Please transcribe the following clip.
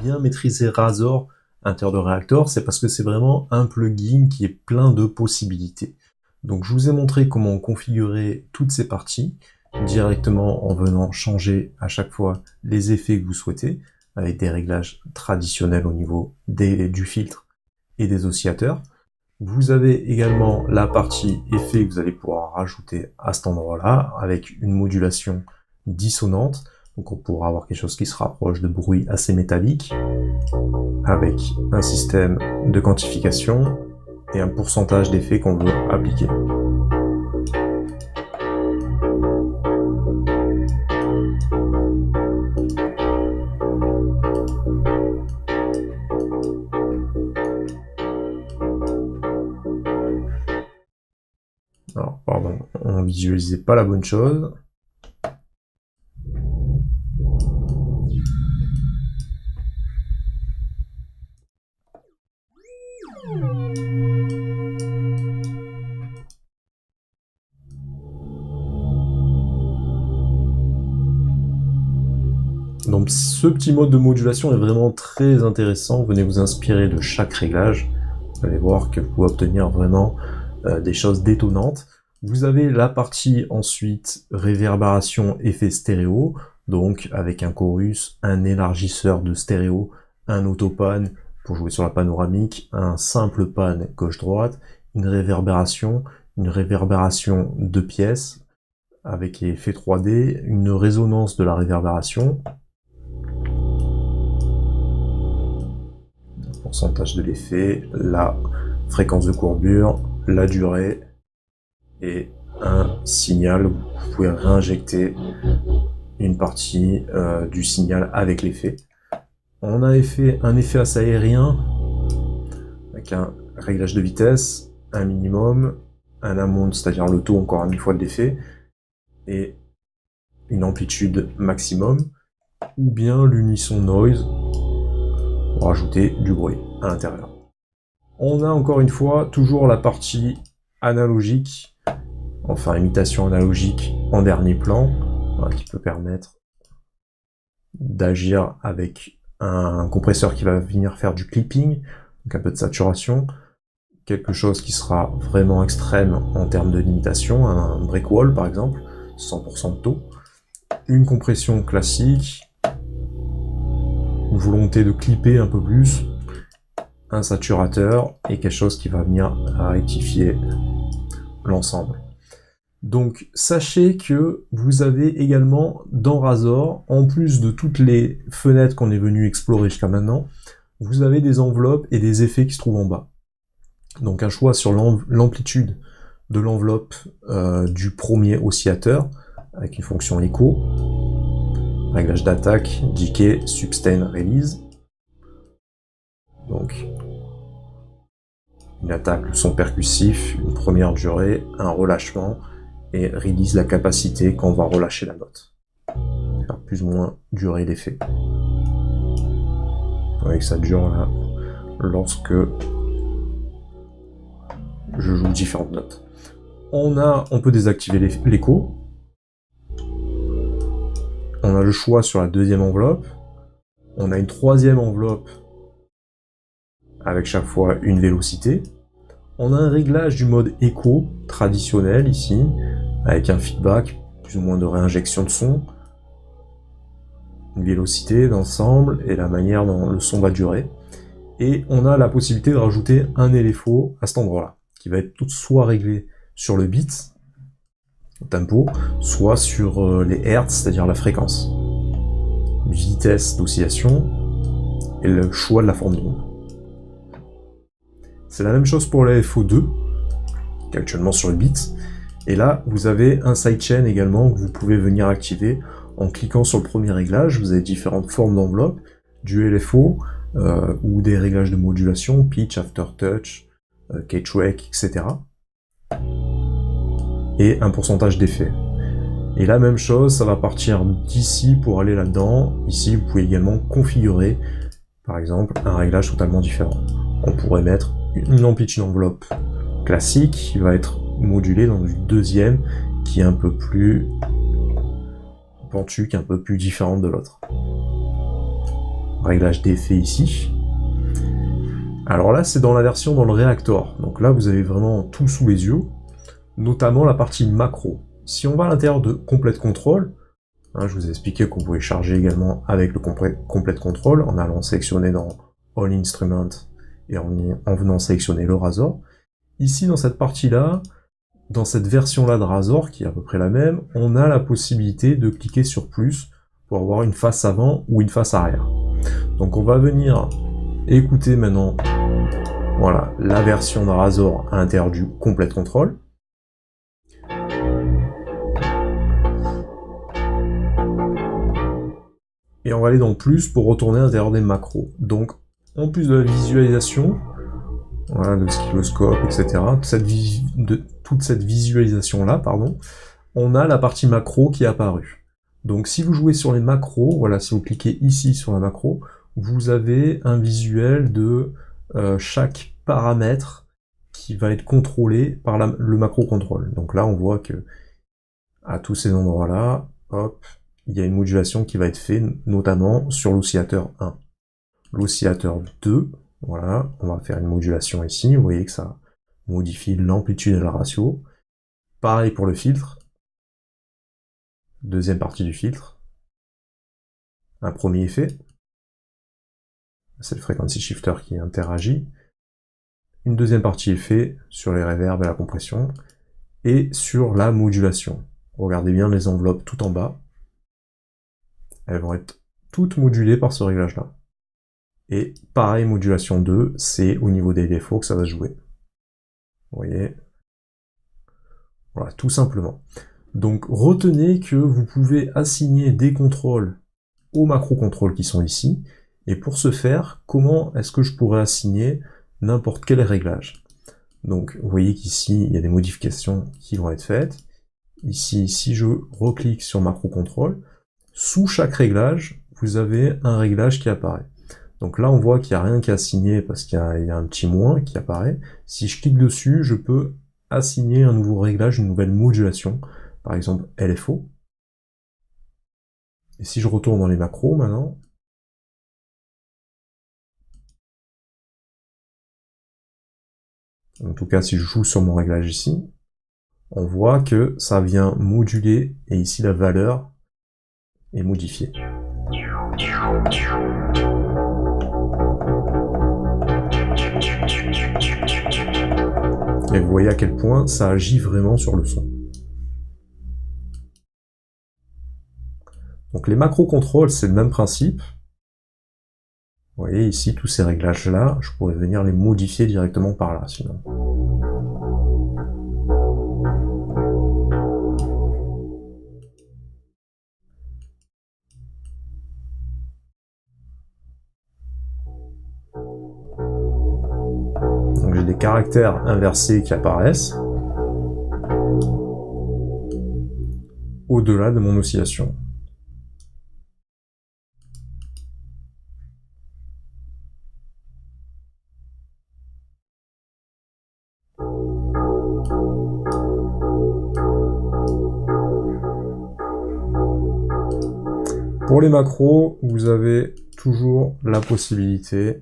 bien maîtriser Razor à l'intérieur de Reactor, c'est parce que c'est vraiment un plugin qui est plein de possibilités. Donc je vous ai montré comment configurer toutes ces parties directement en venant changer à chaque fois les effets que vous souhaitez, avec des réglages traditionnels au niveau du filtre et des oscillateurs. Vous avez également la partie effet que vous allez pouvoir rajouter à cet endroit-là, avec une modulation dissonante. Donc on pourra avoir quelque chose qui se rapproche de bruits assez métalliques, avec un système de quantification et un pourcentage d'effet qu'on veut appliquer. Alors, pardon, on visualisait pas la bonne chose. Donc ce petit mode de modulation est vraiment très intéressant, venez vous inspirer de chaque réglage, vous allez voir que vous pouvez obtenir vraiment des choses détonnantes. Vous avez la partie ensuite réverbération effet stéréo, donc avec un chorus, un élargisseur de stéréo, un autopan pour jouer sur la panoramique, un simple pan gauche-droite, une réverbération de pièces avec effet 3D, une résonance de la réverbération, pourcentage de l'effet, la fréquence de courbure, la durée et un signal. Vous pouvez réinjecter une partie du signal avec l'effet. On a un effet assez aérien avec un réglage de vitesse, un minimum, un amount, c'est-à-dire le taux encore une fois de l'effet, et une amplitude maximum, ou bien l'unisson noise pour ajouter du bruit à l'intérieur. On a encore une fois toujours la partie analogique, enfin imitation analogique en dernier plan, qui peut permettre d'agir avec un compresseur qui va venir faire du clipping, donc un peu de saturation, quelque chose qui sera vraiment extrême en termes de limitation, un break wall par exemple, 100% de taux, une compression classique, une volonté de clipper un peu plus, un saturateur et quelque chose qui va venir rectifier l'ensemble. Donc sachez que vous avez également dans Razor, en plus de toutes les fenêtres qu'on est venu explorer jusqu'à maintenant, vous avez des enveloppes et des effets qui se trouvent en bas. Donc un choix sur l'amplitude de l'enveloppe du premier oscillateur, avec une fonction écho, réglage d'attaque, decay, sustain, release. Donc une attaque, le son percussif, une première durée, un relâchement, et release la capacité quand on va relâcher la note. Faire plus ou moins durer l'effet. Vous voyez que ça dure là, lorsque je joue différentes notes. On peut désactiver l'écho. On a le choix sur la deuxième enveloppe. On a une troisième enveloppe avec chaque fois une vélocité. On a un réglage du mode écho traditionnel ici, avec un feedback, plus ou moins de réinjection de son, une vélocité d'ensemble et la manière dont le son va durer. Et on a la possibilité de rajouter un LFO à cet endroit-là, qui va être soit réglé sur le beat, le tempo, soit sur les hertz, c'est-à-dire la fréquence, vitesse d'oscillation et le choix de la forme d'onde. C'est la même chose pour la FO2, qui est actuellement sur le beat. Et là, vous avez un sidechain également que vous pouvez venir activer en cliquant sur le premier réglage. Vous avez différentes formes d'enveloppe, du LFO ou des réglages de modulation, pitch, aftertouch, K-track, etc. Et un pourcentage d'effet. Et la même chose, ça va partir d'ici pour aller là-dedans. Ici, vous pouvez également configurer, par exemple, un réglage totalement différent. On pourrait mettre une amplitude enveloppe classique qui va être modulée dans une deuxième qui est un peu plus pentue, qui est un peu plus différente de l'autre. réglage d'effet ici. Alors là, c'est dans la version dans le réacteur. Donc là, vous avez vraiment tout sous les yeux, notamment la partie macro. Si on va à l'intérieur de Complete Control, je vous ai expliqué qu'on pouvait charger également avec le Complete Control en allant sélectionner dans All Instruments et en venant sélectionner le Razor. Ici, dans cette partie-là, dans cette version-là de Razor, qui est à peu près la même, on a la possibilité de cliquer sur plus pour avoir une face avant ou une face arrière. Donc on va venir écouter maintenant, voilà, la version de Razor à l'intérieur du Complete Control. Et on va aller dans plus pour retourner à l'intérieur des macros. Donc, en plus de la visualisation, voilà, de l'oscilloscope, etc., toute cette visualisation-là, pardon, on a la partie macro qui est apparue. Donc si vous jouez sur les macros, voilà, si vous cliquez ici sur la macro, vous avez un visuel de chaque paramètre qui va être contrôlé par le macro contrôle. Donc là, on voit que à tous ces endroits-là, hop, il y a une modulation qui va être faite, notamment sur l'oscillateur 1. L'oscillateur 2, voilà, on va faire une modulation ici, vous voyez que ça modifie l'amplitude et le ratio. Pareil pour le filtre. Deuxième partie du filtre. Un premier effet. C'est le frequency shifter qui interagit. Une deuxième partie effet sur les reverbs et la compression. Et sur la modulation. Regardez bien les enveloppes tout en bas. Elles vont être toutes modulées par ce réglage-là. Et pareil, modulation 2, c'est au niveau des défauts que ça va se jouer. Vous voyez? Voilà, tout simplement. Donc retenez que vous pouvez assigner des contrôles aux macro-contrôles qui sont ici. Et pour ce faire, comment est-ce que je pourrais assigner n'importe quel réglage? Donc vous voyez qu'ici, il y a des modifications qui vont être faites. Ici, si je reclique sur macro-contrôle, sous chaque réglage, vous avez un réglage qui apparaît. Donc là, on voit qu'il n'y a rien qui est assigné parce qu'il y a un petit moins qui apparaît. Si je clique dessus, je peux assigner un nouveau réglage, une nouvelle modulation, par exemple LFO. Et si je retourne dans les macros maintenant, en tout cas si je joue sur mon réglage ici, on voit que ça vient moduler et ici la valeur est modifiée. Et vous voyez à quel point ça agit vraiment sur le son. Donc les macro-contrôles, c'est le même principe. Vous voyez ici, tous ces réglages-là, je pourrais venir les modifier directement par là, sinon. Donc j'ai des caractères inversés qui apparaissent au-delà de mon oscillation. Pour les macros, vous avez toujours la possibilité